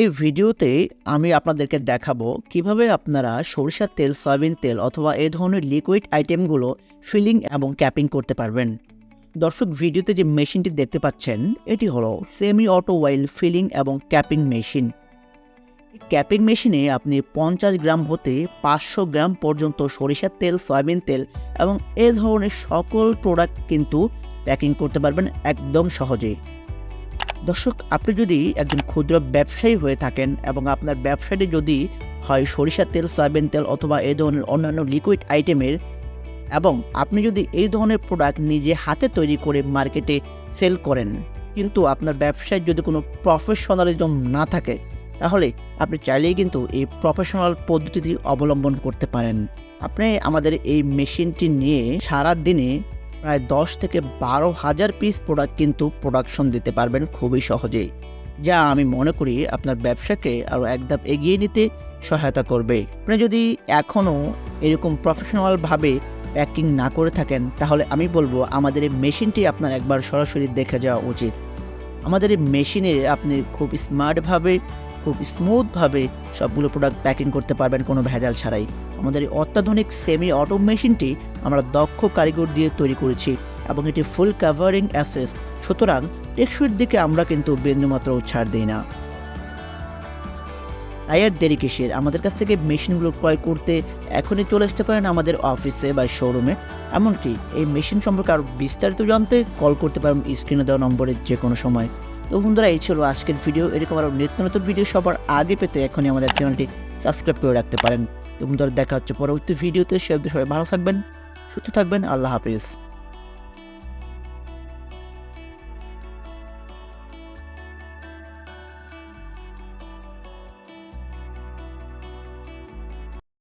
এই ভিডিওতে আমি আপনাদেরকে দেখাবো কিভাবে আপনারা সরিষার তেল, সয়াবিন তেল অথবা এই ধরনের লিকুইড আইটেমগুলো ফিলিং এবং ক্যাপিং করতে পারবেন। দর্শক, ভিডিওতে যে মেশিনটি দেখতে পাচ্ছেন এটি হলো সেমি অটো ওয়াইল ফিলিং এবং ক্যাপিং মেশিন। ক্যাপিং মেশিনে আপনি 50 গ্রাম হতে 500 গ্রাম পর্যন্ত সরিষার তেল, সয়াবিন তেল এবং এ ধরনের সকল প্রোডাক্ট কিন্তু প্যাকিং করতে পারবেন একদম সহজেই। দর্শক, আপনি যদি একজন ক্ষুদ্র ব্যবসায়ী হয়ে থাকেন এবং আপনার ব্যবসাটি যদি হয় সরিষার তেল, সয়াবিন তেল অথবা এই ধরনের অন্যান্য লিকুইড আইটেমের, এবং আপনি যদি এই ধরনের প্রোডাক্ট নিজে হাতে তৈরি করে মার্কেটে সেল করেন, কিন্তু আপনার ব্যবসায় যদি কোনো প্রফেশনালিজম না থাকে, তাহলে আপনি চাইলেই কিন্তু এই প্রফেশনাল পদ্ধতিটি অবলম্বন করতে পারেন। আপনি আমাদের এই মেশিনটি নিয়ে সারা দিনে প্রায় 10 থেকে 12,000 পিস প্রোডাক্ট কিন্তু প্রোডাকশন দিতে পারবেন খুবই সহজেই, যা আমি মনে করি আপনার ব্যবসাকে আরও এক ধাপ এগিয়ে নিতে সহায়তা করবে। আপনি যদি এখনও এরকম প্রফেশনালভাবে প্যাকিং না করে থাকেন, তাহলে আমি বলবো আমাদের এই মেশিনটি আপনার একবার সরাসরি দেখে যাওয়া উচিত। আমাদের এই মেশিনে আপনি খুব স্মার্টভাবে, খুব স্মুথভাবে সবগুলো প্রোডাক্ট প্যাকিং করতে পারবেন কোনো ভেজাল ছাড়াই। আমাদের এই অত্যাধুনিক সেমি অটো মেশিনটি আমরা দক্ষ কারিগর দিয়ে তৈরি করেছি এবং এটি ফুল কাভারিং অ্যাসেস, সুতরাং টেকসইয়ের দিকে আমরা কিন্তু বিন্দুমাত্রও ছাড় দিই না। তাই আর দেরি কিসের? আমাদের কাছ থেকে মেশিনগুলো ক্রয় করতে এখনই চলে আসতে পারেন আমাদের অফিসে বা শোরুমে। এমনকি এই মেশিন সম্পর্কে আরও বিস্তারিত জানতে কল করতে পারেন স্ক্রিনে দেওয়া নম্বরে যে কোনো সময়। তো বন্ধুরা, এই ছিল আজকের ভিডিও। এরকম আরও নিত্য নতুন ভিডিও সবার আগে পেতে এখনই আমাদের চ্যানেলটি সাবস্ক্রাইব করে রাখতে পারেন। তো বন্ধুরা, দেখা হচ্ছে পরবর্তী ভিডিওতে। সবাই ভালো থাকবেন, সুস্থ থাকবেন। আল্লাহ হাফিজ।